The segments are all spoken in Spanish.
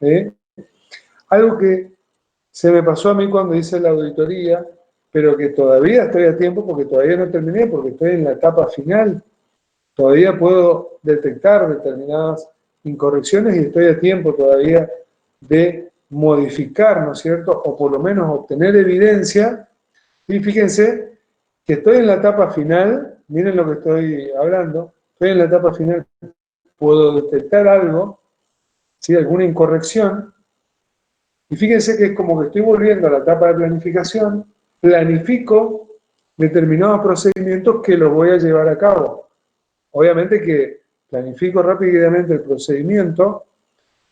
¿sí? Algo que se me pasó a mí cuando hice la auditoría, pero que todavía estoy a tiempo porque todavía no terminé, porque estoy en la etapa final. Todavía puedo detectar determinadas incorrecciones y estoy a tiempo todavía de modificar, ¿no es cierto? O por lo menos obtener evidencia. Y fíjense que estoy en la etapa final, miren lo que estoy hablando, estoy en la etapa final, puedo detectar algo, ¿sí? Alguna incorrección, y fíjense que es como que estoy volviendo a la etapa de planificación, planifico determinados procedimientos que los voy a llevar a cabo. Obviamente que planifico rápidamente el procedimiento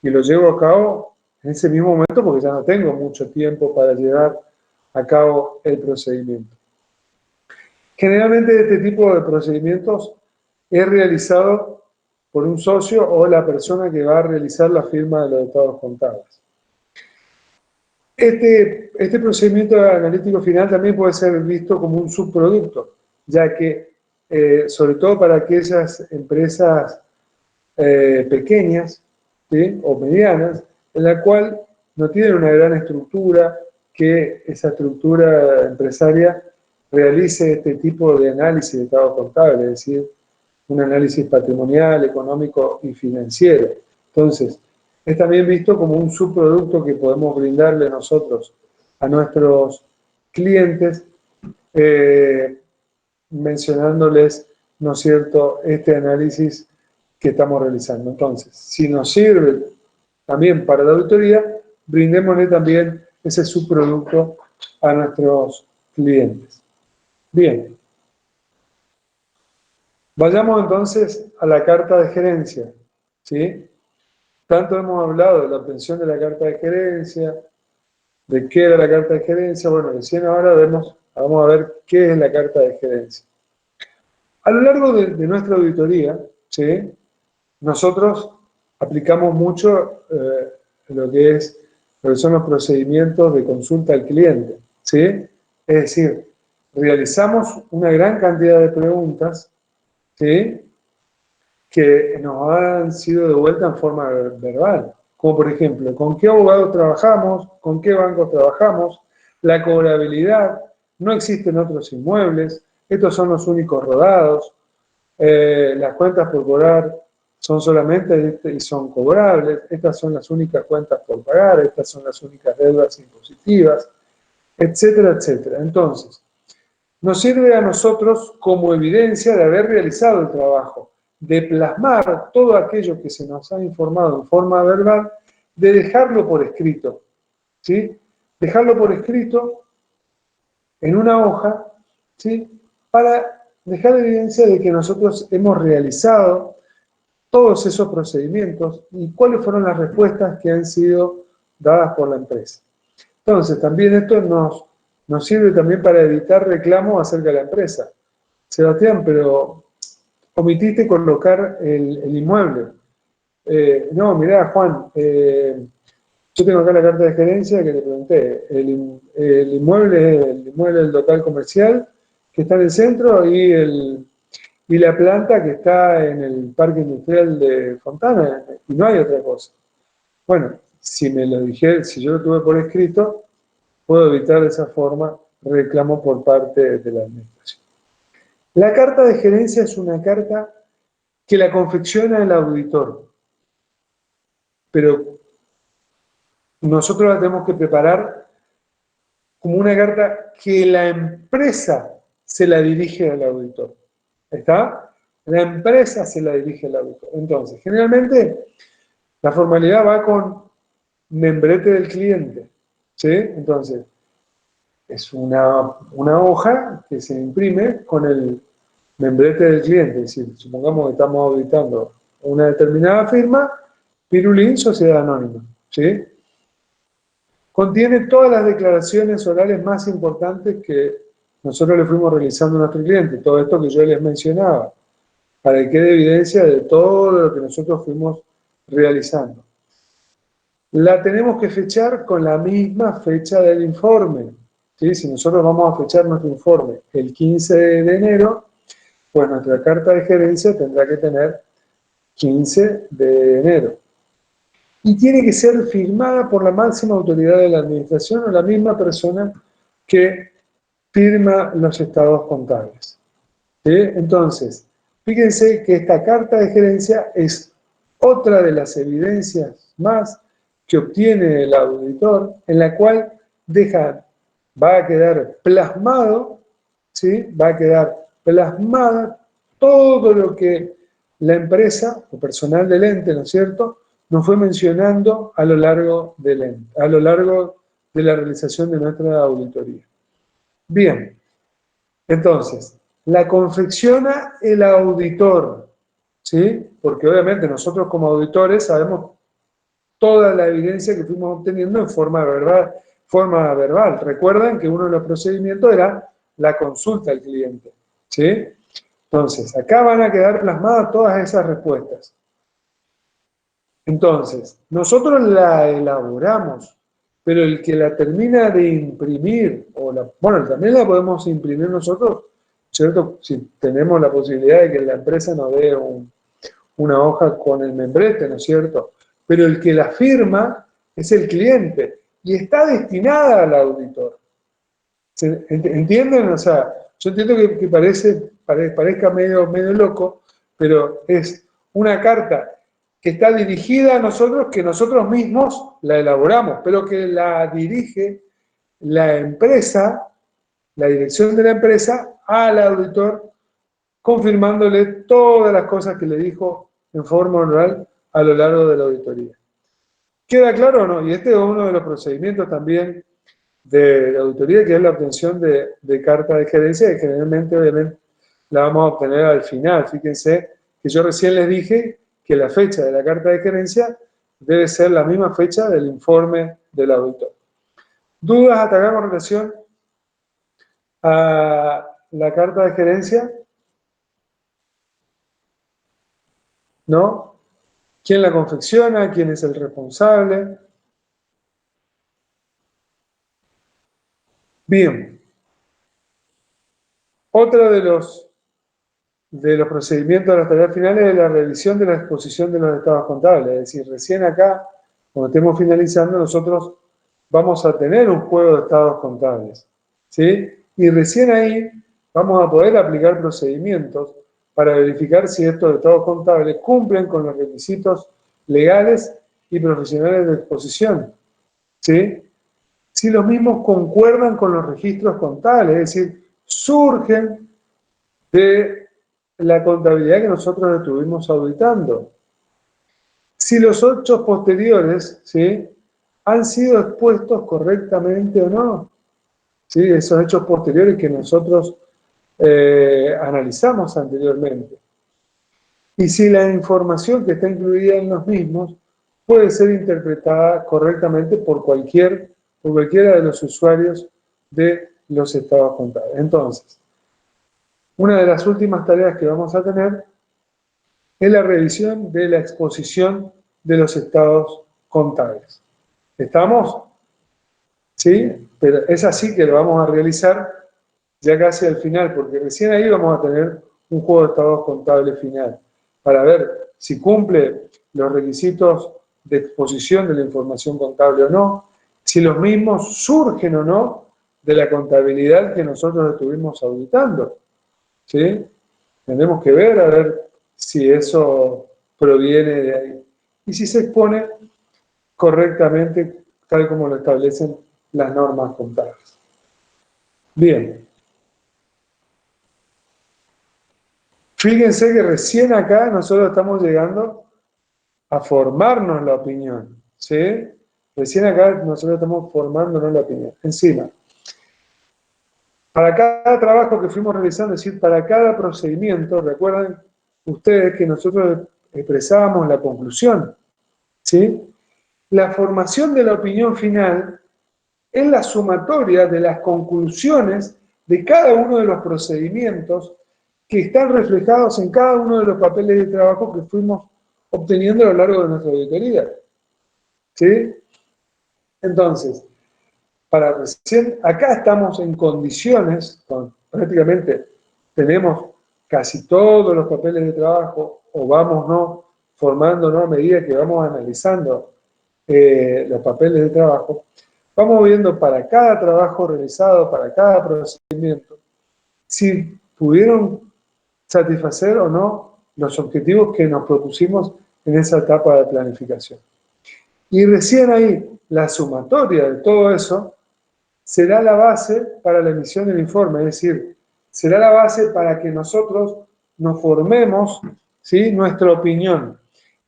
y lo llevo a cabo en ese mismo momento porque ya no tengo mucho tiempo para llevar a cabo el procedimiento. Generalmente este tipo de procedimientos es realizado por un socio o la persona que va a realizar la firma de los estados contables. Este procedimiento analítico final también puede ser visto como un subproducto, ya que, sobre todo para aquellas empresas pequeñas, ¿sí? O medianas, en la cual no tienen una gran estructura, que esa estructura empresaria realice este tipo de análisis de estado contable, es decir, un análisis patrimonial, económico y financiero. Entonces, es también visto como un subproducto que podemos brindarle nosotros a nuestros clientes, mencionándoles, ¿no es cierto?, este análisis que estamos realizando. Entonces, si nos sirve también para la auditoría, brindémosle también ese subproducto a nuestros clientes. Bien. Vayamos entonces a la carta de gerencia, ¿sí? Tanto hemos hablado de la obtención de la carta de gerencia, de qué era la carta de gerencia. Bueno, recién ahora vamos a ver qué es la carta de gerencia. A lo largo de nuestra auditoría, ¿sí? Nosotros aplicamos mucho lo que son los procedimientos de consulta al cliente, ¿sí? Es decir, realizamos una gran cantidad de preguntas, ¿sí?, que nos han sido devueltas en forma verbal, como por ejemplo, ¿con qué abogados trabajamos? ¿Con qué bancos trabajamos? La cobrabilidad, no existen otros inmuebles, estos son los únicos rodados, las cuentas por cobrar son solamente y son cobrables, estas son las únicas cuentas por pagar, estas son las únicas deudas impositivas, etcétera, etcétera. Entonces, nos sirve a nosotros como evidencia de haber realizado el trabajo, de plasmar todo aquello que se nos ha informado en forma verbal, de dejarlo por escrito, ¿sí? Dejarlo por escrito en una hoja, ¿sí?, para dejar evidencia de que nosotros hemos realizado todos esos procedimientos y cuáles fueron las respuestas que han sido dadas por la empresa. Entonces, también esto nos sirve también para evitar reclamos acerca de la empresa. Sebastián, pero omitiste colocar el inmueble. No, mirá, Juan, yo tengo acá la carta de gerencia que te pregunté. El inmueble es el inmueble del local comercial que está en el centro y la planta que está en el parque industrial de Fontana, y no hay otra cosa. Bueno, si me lo dije, si yo lo tuve por escrito, puedo evitar de esa forma reclamo por parte de la administración. La carta de gerencia es una carta que la confecciona el auditor, pero nosotros la tenemos que preparar como una carta que la empresa se la dirige al auditor. ¿Está? La empresa se la dirige al auditor. Entonces, generalmente, la formalidad va con membrete del cliente, ¿sí? Entonces, es una hoja que se imprime con el membrete del cliente. Es decir, supongamos que estamos auditando una determinada firma, Pirulín, Sociedad Anónima, ¿sí? Contiene todas las declaraciones orales más importantes que nosotros le fuimos realizando a nuestro cliente. Todo esto que yo les mencionaba, para que quede evidencia de todo lo que nosotros fuimos realizando. La tenemos que fechar con la misma fecha del informe, ¿sí? Si nosotros vamos a fechar nuestro informe el 15 de enero, pues nuestra carta de gerencia tendrá que tener 15 de enero. y tiene que ser firmada por la máxima autoridad de la administración o la misma persona que firma los estados contables. ¿Sí? Entonces, fíjense que esta carta de gerencia es otra de las evidencias más que obtiene el auditor, en la cual va a quedar plasmado, ¿sí? Va a quedar plasmada todo lo que la empresa o personal del ente, ¿no es cierto?, nos fue mencionando a lo largo del ente, a lo largo de la realización de nuestra auditoría. Bien, entonces, la confecciona el auditor, ¿sí? Porque obviamente nosotros como auditores sabemos toda la evidencia que fuimos obteniendo en forma verbal, forma verbal. Recuerden que uno de los procedimientos era la consulta al cliente, ¿sí? Entonces, acá van a quedar plasmadas todas esas respuestas. Entonces, nosotros la elaboramos, pero el que la termina de imprimir, bueno, también la podemos imprimir nosotros, ¿cierto? Si tenemos la posibilidad de que la empresa nos dé una hoja con el membrete, ¿no es cierto? Pero el que la firma es el cliente y está destinada al auditor. ¿Entienden? O sea, yo entiendo que parezca medio loco, pero es una carta que está dirigida a nosotros, que nosotros mismos la elaboramos, pero que la dirige la empresa, la dirección de la empresa, al auditor, confirmándole todas las cosas que le dijo en forma oral a lo largo de la auditoría. ¿Queda claro o no? Y este es uno de los procedimientos también de la auditoría, que es la obtención de carta de gerencia, que generalmente, obviamente, la vamos a obtener al final. Fíjense que yo recién les dije que la fecha de la carta de gerencia debe ser la misma fecha del informe del auditor. ¿Dudas hasta acá con relación a la carta de gerencia? ¿No? ¿Quién la confecciona? ¿Quién es el responsable? Bien. Otro de los procedimientos de las tareas finales es la revisión de la exposición de los estados contables. Es decir, recién acá, cuando estemos finalizando, nosotros vamos a tener un juego de estados contables, ¿sí? Y recién ahí vamos a poder aplicar procedimientos para verificar si estos estados contables cumplen con los requisitos legales y profesionales de exposición, ¿sí? Si los mismos concuerdan con los registros contables, es decir, surgen de la contabilidad que nosotros estuvimos auditando. Si los hechos posteriores, ¿sí?, han sido expuestos correctamente o no, ¿sí?, esos hechos posteriores que nosotros analizamos anteriormente. Y si la información que está incluida en los mismos puede ser interpretada correctamente por cualquiera de los usuarios de los estados contables. Entonces, una de las últimas tareas que vamos a tener es la revisión de la exposición de los estados contables. ¿Estamos? ¿Sí? Pero es así que lo vamos a realizar ya casi al final, porque recién ahí vamos a tener un juego de estados contables final, para ver si cumple los requisitos de exposición de la información contable o no, si los mismos surgen o no de la contabilidad que nosotros estuvimos auditando. ¿Sí? Tenemos que ver a ver si eso proviene de ahí. Y si se expone correctamente, tal como lo establecen las normas contables. Bien. Fíjense que recién acá nosotros estamos llegando a formarnos la opinión. ¿Sí? Recién acá nosotros estamos formándonos la opinión. Encima, para cada trabajo que fuimos realizando, es decir, para cada procedimiento, recuerden ustedes que nosotros expresábamos la conclusión, ¿sí? La formación de la opinión final es la sumatoria de las conclusiones de cada uno de los procedimientos que están reflejados en cada uno de los papeles de trabajo que fuimos obteniendo a lo largo de nuestra auditoría. ¿Sí? Entonces, acá estamos en condiciones, prácticamente tenemos casi todos los papeles de trabajo, o vamos formándonos a medida que vamos analizando los papeles de trabajo, vamos viendo para cada trabajo realizado, para cada procedimiento, si pudieron satisfacer o no los objetivos que nos propusimos en esa etapa de planificación. Y recién ahí, la sumatoria de todo eso será la base para la emisión del informe, es decir, será la base para que nosotros nos formemos, ¿sí?, nuestra opinión.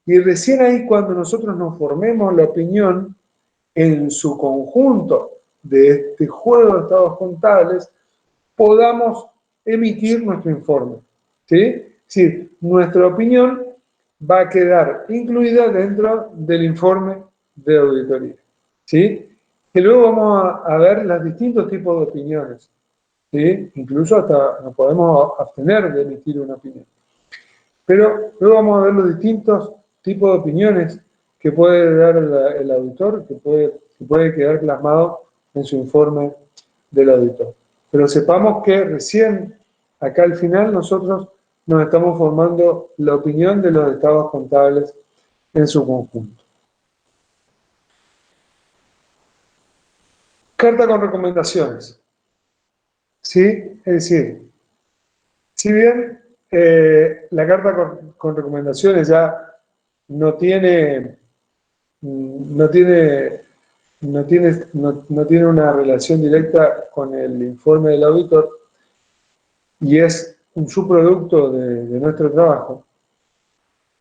Y recién ahí, cuando nosotros nos formemos la opinión en su conjunto de este juego de estados contables, podamos emitir nuestro informe, ¿sí? Es decir, nuestra opinión va a quedar incluida dentro del informe de auditoría, ¿sí? Que luego vamos a ver los distintos tipos de opiniones, ¿sí? Incluso hasta nos podemos abstener de emitir una opinión. Pero luego vamos a ver los distintos tipos de opiniones que puede dar el auditor, que puede quedar plasmado en su informe del auditor. Pero sepamos que recién, acá al final, nosotros nos estamos formando la opinión de los estados contables en su conjunto. Carta con recomendaciones. ¿Sí? Es decir, si bien la carta con recomendaciones ya no tiene, no tiene, no tiene una relación directa con el informe del auditor y es un subproducto de nuestro trabajo,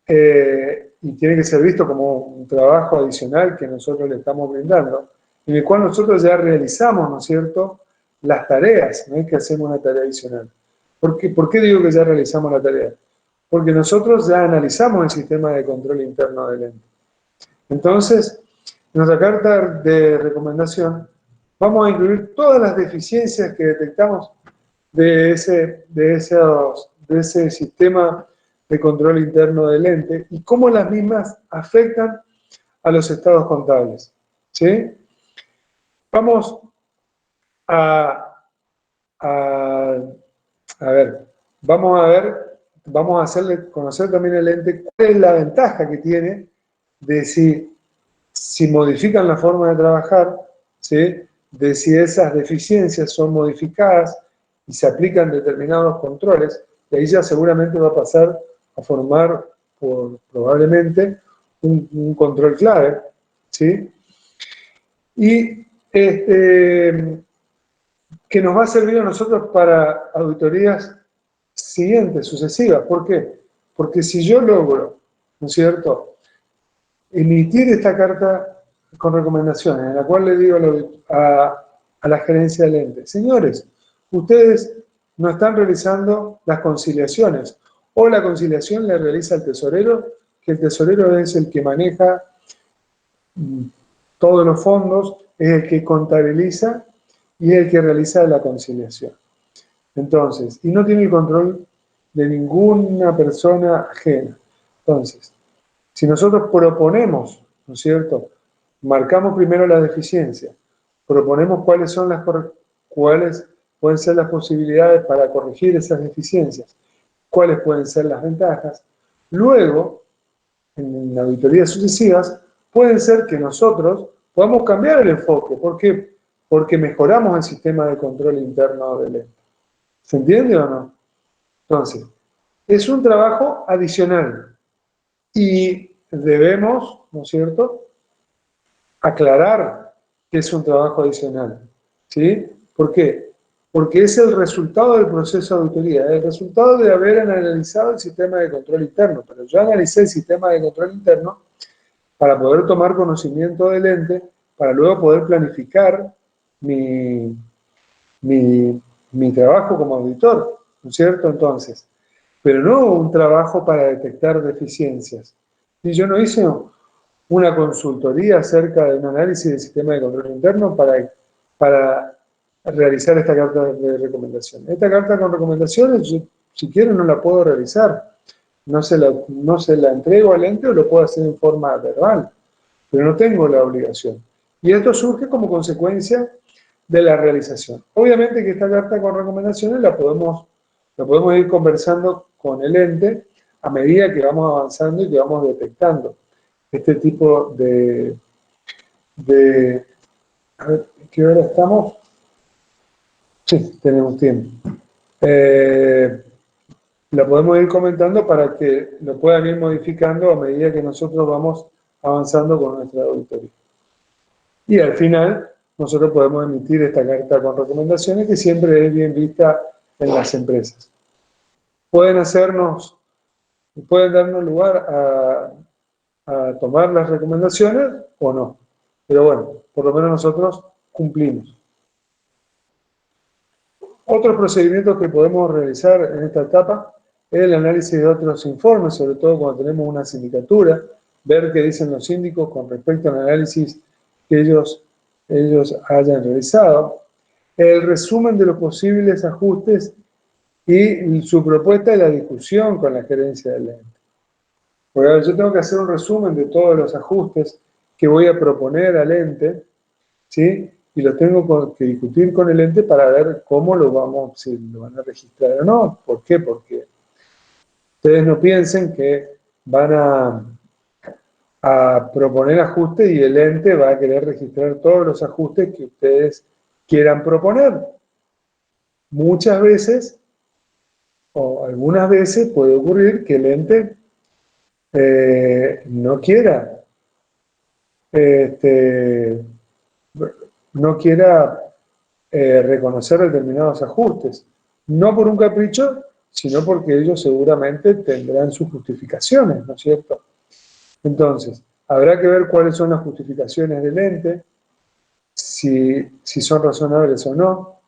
y tiene que ser visto como un trabajo adicional que nosotros le estamos brindando, en el cual nosotros ya realizamos, ¿no es cierto?, las tareas, no es que hacemos una tarea adicional. ¿Por qué digo que ya realizamos la tarea? Porque nosotros ya analizamos el sistema de control interno del ente. Entonces, en nuestra carta de recomendación vamos a incluir todas las deficiencias que detectamos de ese sistema de control interno del ente y cómo las mismas afectan a los estados contables, ¿sí? Vamos a ver, vamos a hacerle conocer también al ente cuál es la ventaja que tiene de si modifican la forma de trabajar, ¿sí?, de si esas deficiencias son modificadas y se aplican determinados controles, y ahí ya seguramente va a pasar a formar probablemente un control clave, ¿sí? Y que nos va a servir a nosotros para auditorías siguientes, sucesivas. ¿Por qué? Porque si yo logro, ¿no es cierto?, emitir esta carta con recomendaciones, en la cual le digo a la gerencia del ente, señores, ustedes no están realizando las conciliaciones, o la conciliación la realiza el tesorero, que el tesorero es el que maneja todos los fondos, es el que contabiliza y es el que realiza la conciliación. Entonces, y no tiene el control de ninguna persona ajena. Entonces, si nosotros proponemos, ¿no es cierto?, marcamos primero la deficiencia, proponemos cuáles pueden ser las posibilidades para corregir esas deficiencias, cuáles pueden ser las ventajas, luego, en auditorías sucesivas, pueden ser que nosotros podamos cambiar el enfoque. ¿Por qué? Porque mejoramos el sistema de control interno del ente. ¿Se entiende o no? Entonces, es un trabajo adicional y debemos, ¿no es cierto?, aclarar que es un trabajo adicional, ¿sí? ¿Por qué? Porque es el resultado del proceso de auditoría, el resultado de haber analizado el sistema de control interno. Pero yo analicé el sistema de control interno para poder tomar conocimiento del ente, para luego poder planificar mi trabajo como auditor, ¿no es cierto? Entonces, pero no un trabajo para detectar deficiencias. Y yo no hice una consultoría acerca de un análisis del sistema de control interno para realizar esta carta de recomendación. Esta carta con recomendaciones, yo, si quiero, no la puedo realizar. No se la entrego al ente o lo puedo hacer en forma verbal, pero no tengo la obligación. Y esto surge como consecuencia de la realización. Obviamente que esta carta con recomendaciones la podemos ir conversando con el ente a medida que vamos avanzando y que vamos detectando este tipo de de... A ver, ¿qué hora estamos? Sí, tenemos tiempo. La podemos ir comentando para que lo puedan ir modificando a medida que nosotros vamos avanzando con nuestra auditoría. Y al final, nosotros podemos emitir esta carta con recomendaciones que siempre es bien vista en las empresas. Pueden darnos lugar a tomar las recomendaciones o no. Pero bueno, por lo menos nosotros cumplimos. Otros procedimientos que podemos realizar en esta etapa es el análisis de otros informes, sobre todo cuando tenemos una sindicatura, ver qué dicen los síndicos con respecto al análisis que ellos hayan realizado, el resumen de los posibles ajustes y su propuesta y la discusión con la gerencia del ente. Porque a ver, yo tengo que hacer un resumen de todos los ajustes que voy a proponer al ente, ¿sí? Y lo tengo que discutir con el ente para ver cómo si lo van a registrar o no. ¿Por qué? Porque ustedes no piensen que van a proponer ajustes y el ente va a querer registrar todos los ajustes que ustedes quieran proponer. Muchas veces, o algunas veces, puede ocurrir que el ente no quiera no quiera reconocer determinados ajustes, no por un capricho, sino porque ellos seguramente tendrán sus justificaciones, ¿no es cierto? Entonces, habrá que ver cuáles son las justificaciones del ente, si son razonables o no.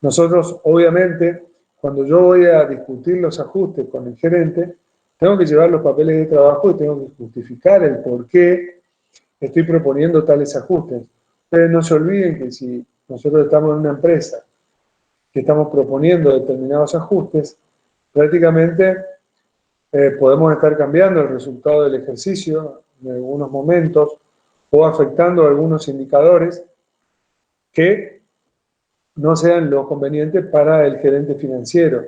Nosotros, obviamente, cuando yo voy a discutir los ajustes con el gerente, tengo que llevar los papeles de trabajo y tengo que justificar el por qué estoy proponiendo tales ajustes. Ustedes no se olviden que si nosotros estamos en una empresa que estamos proponiendo determinados ajustes, prácticamente podemos estar cambiando el resultado del ejercicio en algunos momentos o afectando algunos indicadores que no sean lo conveniente para el gerente financiero.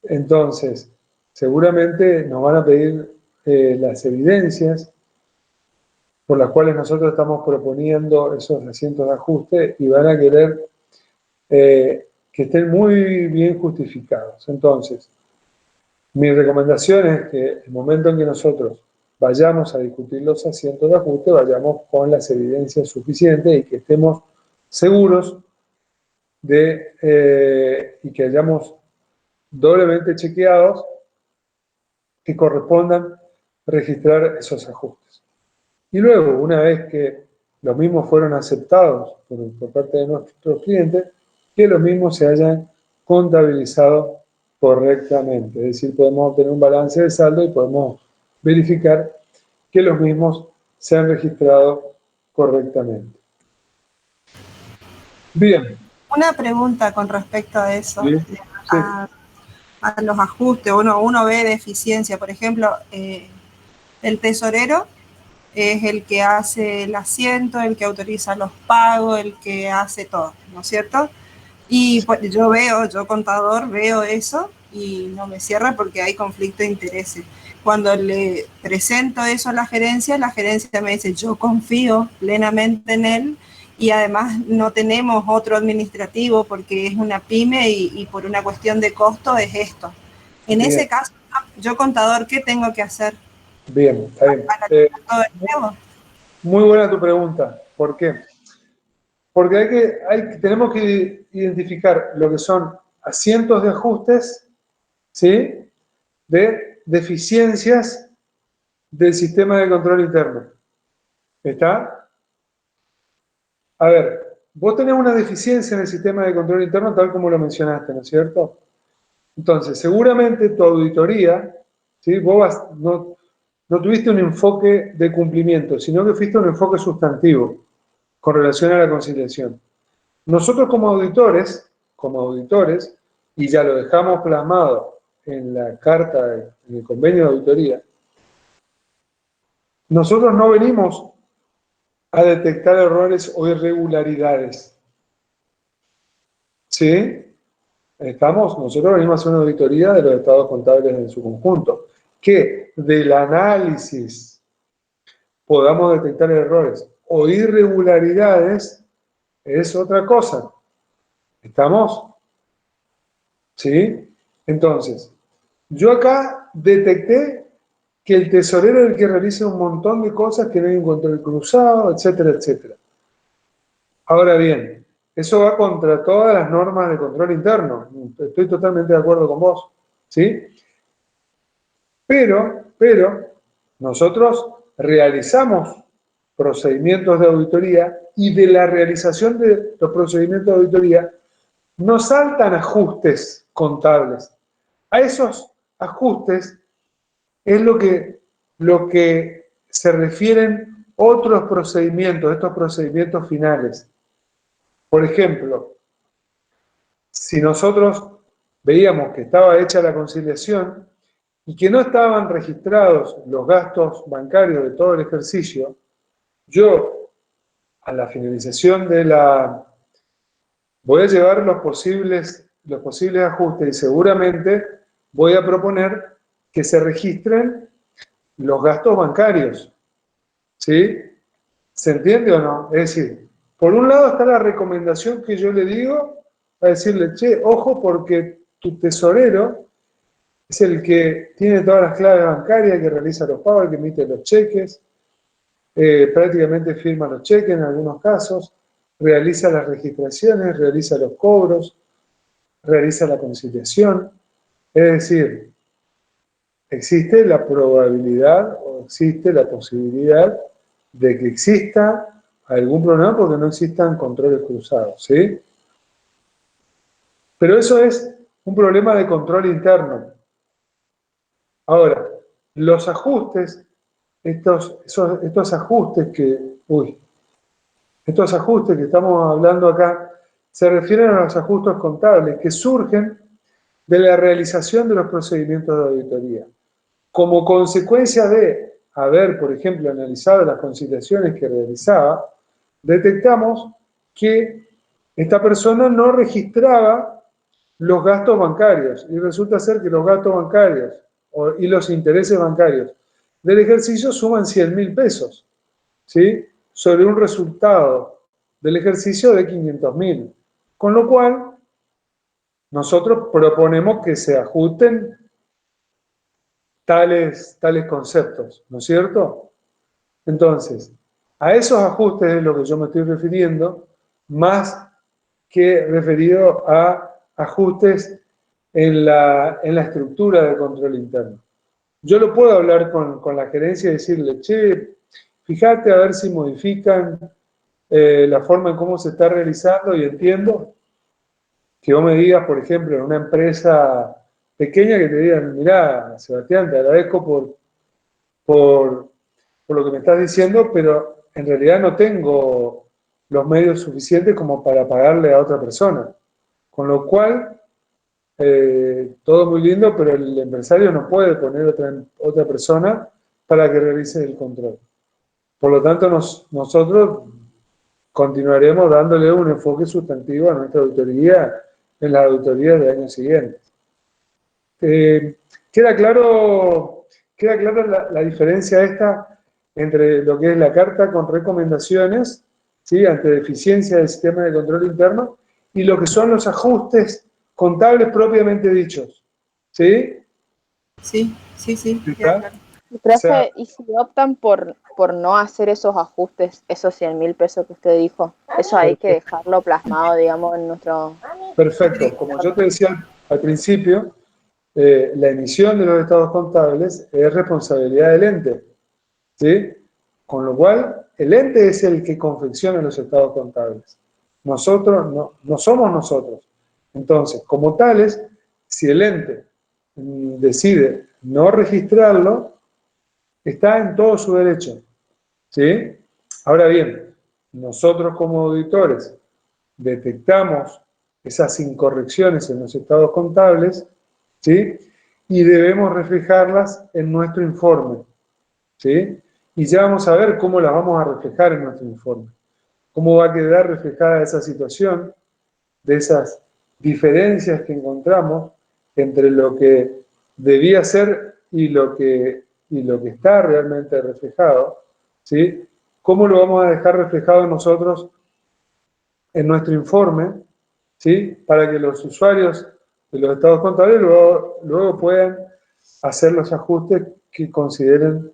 Entonces, seguramente nos van a pedir las evidencias por las cuales nosotros estamos proponiendo esos asientos de ajuste y van a querer que estén muy bien justificados. Entonces, mi recomendación es que el momento en que nosotros vayamos a discutir los asientos de ajuste, vayamos con las evidencias suficientes y que estemos seguros y que hayamos doblemente chequeados que correspondan registrar esos ajustes. Y luego, una vez que los mismos fueron aceptados por parte de nuestros clientes, que los mismos se hayan contabilizado correctamente. Es decir, podemos obtener un balance de saldo y podemos verificar que los mismos se han registrado correctamente. Bien. Una pregunta con respecto a eso, ¿Sí? a los ajustes. Uno ve deficiencia, por ejemplo, el tesorero es el que hace el asiento, el que autoriza los pagos, el que hace todo, ¿no es cierto? Y pues, yo contador, veo eso y no me cierra porque hay conflicto de intereses. Cuando le presento eso a la gerencia me dice, yo confío plenamente en él y además no tenemos otro administrativo porque es una pyme y por una cuestión de costo es esto. En Bien. ese caso, yo contador, ¿qué tengo que hacer? Bien, está bien. Muy buena tu pregunta. ¿Por qué? Porque tenemos que identificar lo que son asientos de ajustes, ¿sí? De deficiencias del sistema de control interno. ¿Está? A ver, vos tenés una deficiencia en el sistema de control interno tal como lo mencionaste, ¿no es cierto? Entonces, seguramente tu auditoría, ¿sí? Vos no tuviste un enfoque de cumplimiento, sino que fuiste un enfoque sustantivo con relación a la conciliación. Nosotros como auditores, y ya lo dejamos plasmado en la carta, en el convenio de auditoría, nosotros no venimos a detectar errores o irregularidades. ¿Sí? Nosotros venimos a hacer una auditoría de los estados contables en su conjunto. Que del análisis podamos detectar errores o irregularidades es otra cosa. ¿Estamos? ¿Sí? Entonces, yo acá detecté que el tesorero es el que realiza un montón de cosas que no hay un control cruzado, etcétera, etcétera. Ahora bien, eso va contra todas las normas de control interno. Estoy totalmente de acuerdo con vos. ¿Sí? Pero, nosotros realizamos procedimientos de auditoría y de la realización de los procedimientos de auditoría nos saltan ajustes contables. A esos ajustes es lo que se refieren otros procedimientos, estos procedimientos finales. Por ejemplo, si nosotros veíamos que estaba hecha la conciliación y que no estaban registrados los gastos bancarios de todo el ejercicio, yo, a la finalización de la... voy a llevar los posibles ajustes y seguramente voy a proponer que se registren los gastos bancarios. ¿Sí? ¿Se entiende o no? Es decir, por un lado está la recomendación que yo le digo, a decirle, che, ojo porque tu tesorero es el que tiene todas las claves bancarias, que realiza los pagos, el que emite los cheques, prácticamente firma los cheques en algunos casos, realiza las registraciones, realiza los cobros, realiza la conciliación. Es decir, existe la probabilidad o existe la posibilidad de que exista algún problema porque no existan controles cruzados, ¿sí? Pero eso es un problema de control interno. Ahora, los ajustes, estos ajustes estos ajustes que estamos hablando acá, se refieren a los ajustes contables que surgen de la realización de los procedimientos de auditoría. Como consecuencia de haber, por ejemplo, analizado las conciliaciones que realizaba, detectamos que esta persona no registraba los gastos bancarios y resulta ser que los gastos bancarios y los intereses bancarios del ejercicio suman 100.000 pesos, ¿sí? Sobre un resultado del ejercicio de 500.000. Con lo cual, nosotros proponemos que se ajusten tales conceptos, ¿no es cierto? Entonces, a esos ajustes es lo que yo me estoy refiriendo, más que referido a ajustes en la estructura de control interno. Yo lo puedo hablar con la gerencia y decirle, che, fíjate a ver si modifican la forma en cómo se está realizando y entiendo que vos me digas, por ejemplo, en una empresa pequeña que te digan, mirá, Sebastián, te agradezco por lo que me estás diciendo, pero en realidad no tengo los medios suficientes como para pagarle a otra persona. Con lo cual, todo muy lindo, pero el empresario no puede poner otra persona para que realice el control. Por lo tanto, nosotros continuaremos dándole un enfoque sustantivo a nuestra auditoría en la auditoría del año siguiente. ¿Queda claro la diferencia esta entre lo que es la carta con recomendaciones, ¿sí? Ante deficiencia del sistema de control interno y lo que son los ajustes contables propiamente dichos? ¿Sí? Sí, queda claro. Y, O sea, profe, ¿y si optan por no hacer esos ajustes, esos 100.000 pesos que usted dijo? Eso hay que dejarlo plasmado, digamos, en nuestro... perfecto. Como yo te decía al principio, la emisión de los estados contables es responsabilidad del ente, ¿sí? Con lo cual, el ente es el que confecciona los estados contables. Nosotros no somos nosotros. Entonces, como tales, si el ente decide no registrarlo, está en todo su derecho, ¿sí? Ahora bien, nosotros como auditores detectamos esas incorrecciones en los estados contables, ¿sí? Y debemos reflejarlas en nuestro informe, ¿sí? Y ya vamos a ver cómo las vamos a reflejar en nuestro informe. Cómo va a quedar reflejada esa situación, de esas diferencias que encontramos entre lo que debía ser y lo que está realmente reflejado, ¿sí? ¿cómo lo vamos a dejar reflejado nosotros en nuestro informe? ¿Sí? Para que los usuarios de los estados contables luego puedan hacer los ajustes que consideren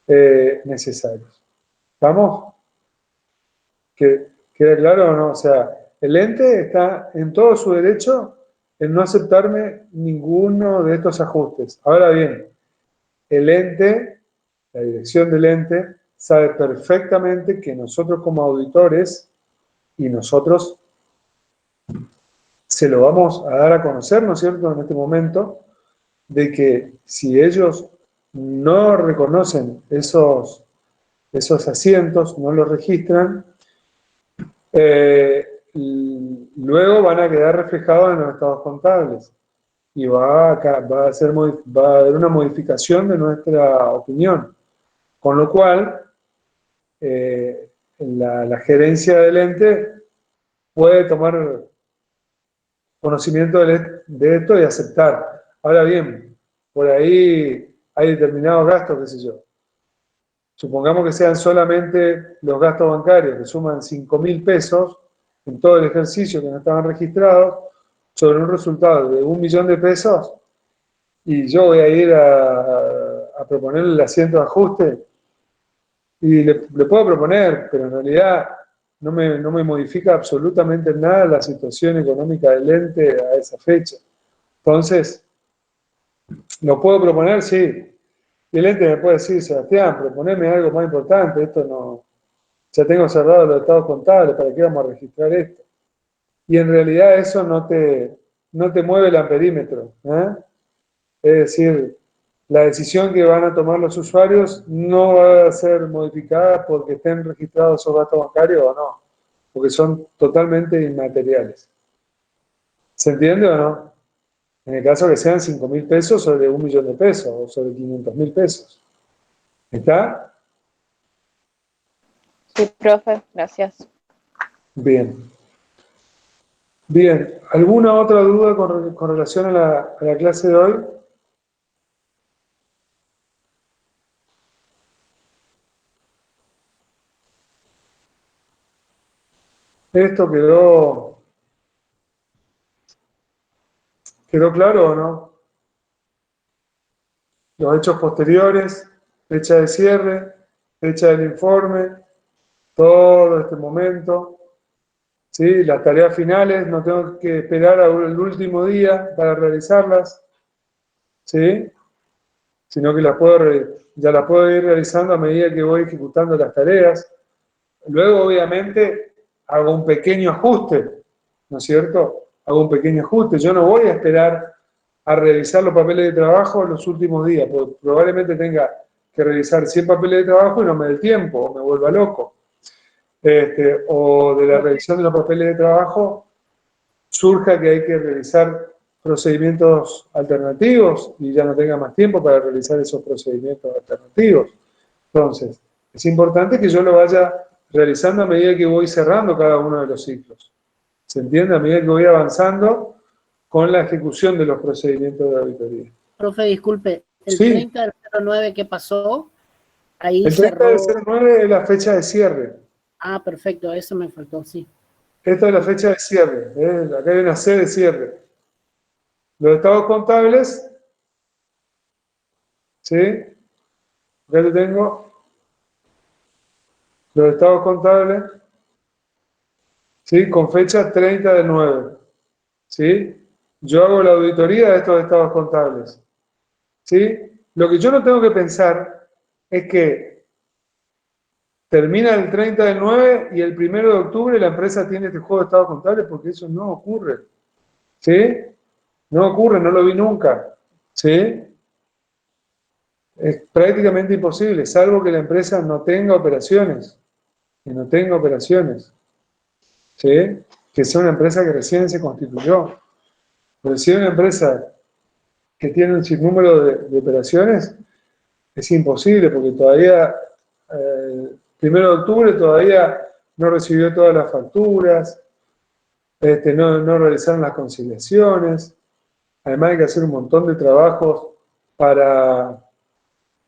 necesarios. ¿Estamos? ¿Queda claro o no? O sea, el ente está en todo su derecho en no aceptarme ninguno de estos ajustes. Ahora bien, el ente, la dirección del ente, sabe perfectamente que nosotros como auditores y nosotros se lo vamos a dar a conocer, ¿no es cierto?, en este momento, de que si ellos no reconocen esos asientos, no los registran, luego van a quedar reflejados en los estados contables y va a haber una modificación de nuestra opinión. Con lo cual, la gerencia del ente puede tomar conocimiento de esto y aceptar. Ahora bien, por ahí hay determinados gastos, qué sé yo. Supongamos que sean solamente los gastos bancarios, que suman 5.000 pesos en todo el ejercicio que no estaban registrados, sobre un resultado de 1 millón de pesos, y yo voy a ir a proponerle el asiento de ajuste, y le puedo proponer, pero en realidad no me modifica absolutamente nada la situación económica del ente a esa fecha. Entonces, ¿lo puedo proponer? Sí. Y el ente me puede decir, Sebastián, proponeme algo más importante, esto no, ya tengo cerrado los estados contables, ¿para qué vamos a registrar esto? Y en realidad eso no te mueve el amperímetro, ¿eh? Es decir, la decisión que van a tomar los usuarios no va a ser modificada porque estén registrados esos gastos bancarios o no, porque son totalmente inmateriales. ¿Se entiende o no? En el caso que sean 5.000 pesos sobre 1 millón de pesos o sobre 500.000 pesos. ¿Está? Sí, profe, gracias. Bien. Bien. ¿Alguna otra duda con relación a la clase de hoy? ¿Esto quedó claro o no? Los hechos posteriores, fecha de cierre, fecha del informe, todo este momento, ¿sí? Las tareas finales, no tengo que esperar al último día para realizarlas, ¿sí? Sino que ya las puedo ir realizando a medida que voy ejecutando las tareas. Luego, obviamente, hago un pequeño ajuste, ¿no es cierto? Hago un pequeño ajuste. Yo no voy a esperar a revisar los papeles de trabajo los últimos días, porque probablemente tenga que revisar 100 papeles de trabajo y no me dé el tiempo, o me vuelva loco. O de la revisión de los papeles de trabajo surja que hay que realizar procedimientos alternativos y ya no tenga más tiempo para realizar esos procedimientos alternativos. Entonces, es importante que yo lo vaya realizando a medida que voy cerrando cada uno de los ciclos. ¿Se entiende? A medida que voy avanzando con la ejecución de los procedimientos de auditoría. Profe, disculpe, el Sí. 30 del 09 que pasó, ahí El 30 cerró. del 09 es la fecha de cierre. Ah, perfecto, eso me faltó, sí. Esta es la fecha de cierre. Acá hay una C de cierre. Los estados contables, ¿sí? Acá te tengo. Los estados contables, ¿sí? Con fecha 30 del 9. ¿Sí? Yo hago la auditoría de estos estados contables. ¿Sí? Lo que yo no tengo que pensar es que termina el 30 del 9 y el 1 de octubre la empresa tiene este juego de estados contables, porque eso no ocurre. ¿Sí? No ocurre, no lo vi nunca. ¿Sí? Es prácticamente imposible, salvo que la empresa no tenga operaciones. Que no tenga operaciones. ¿Sí? Que sea una empresa que recién se constituyó. Pero si es una empresa que tiene un sinnúmero de operaciones, es imposible, porque todavía, 1 de octubre todavía no recibió todas las facturas, no realizaron las conciliaciones, además hay que hacer un montón de trabajos para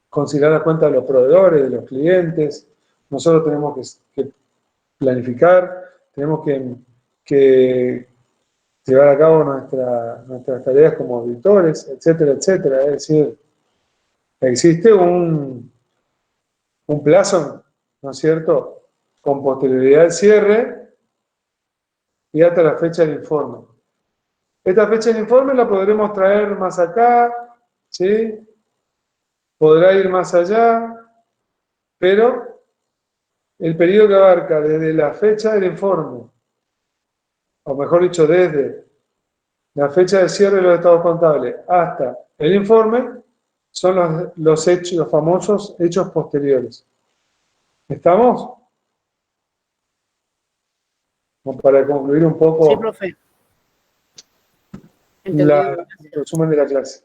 conciliar las cuentas de los proveedores, de los clientes, nosotros tenemos que planificar, tenemos que llevar a cabo nuestras tareas como auditores, etcétera, etcétera. Es decir, existe un plazo, ¿no es cierto?, con posterioridad al cierre y hasta la fecha del informe. Esta fecha del informe la podremos traer más acá, ¿sí? Podrá ir más allá, pero el periodo que abarca desde la fecha del informe, o mejor dicho, desde la fecha de cierre de los estados contables hasta el informe, son los hechos, los famosos hechos posteriores. ¿Estamos? Como para concluir un poco Sí, profe. Entendido. el resumen de la clase.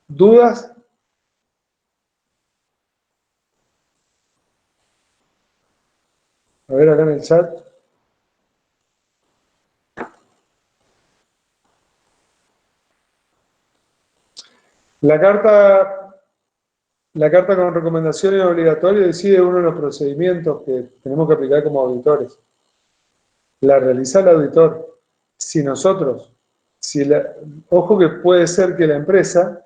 ¿Dudas? A ver acá en el chat. La carta con recomendaciones obligatorias decide uno de los procedimientos que tenemos que aplicar como auditores. La realiza el auditor. Si nosotros, ojo que puede ser que la empresa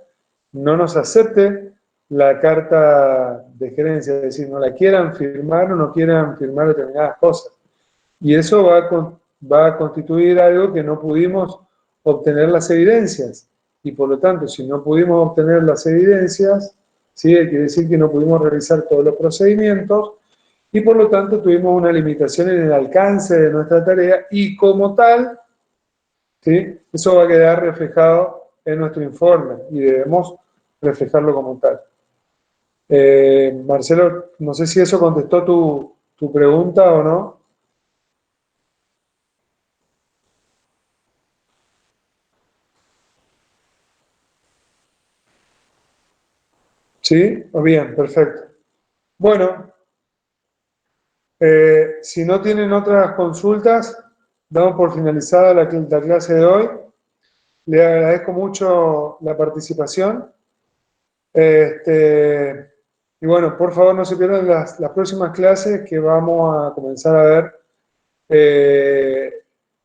no nos acepte la carta de gerencia, es decir, no la quieran firmar o no quieran firmar determinadas cosas. Y eso va a constituir algo que no pudimos obtener las evidencias. Y por lo tanto, si no pudimos obtener las evidencias, ¿sí?, quiere decir que no pudimos realizar todos los procedimientos y por lo tanto tuvimos una limitación en el alcance de nuestra tarea y como tal, ¿sí?, eso va a quedar reflejado en nuestro informe y debemos reflejarlo como tal. Marcelo, no sé si eso contestó tu pregunta o no. ¿Sí? Bien, perfecto. Bueno, si no tienen otras consultas, damos por finalizada la clase de hoy. Le agradezco mucho la participación. Y bueno, por favor no se pierdan las próximas clases que vamos a comenzar a ver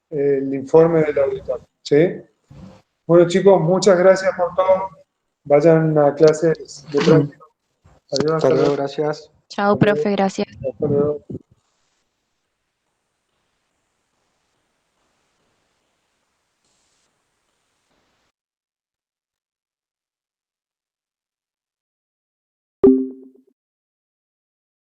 el informe del auditor. ¿Sí? Bueno chicos, muchas gracias por todo. Vayan a clases de práctica. Adiós. Hasta luego, gracias. Chao, profe, gracias. Hasta luego.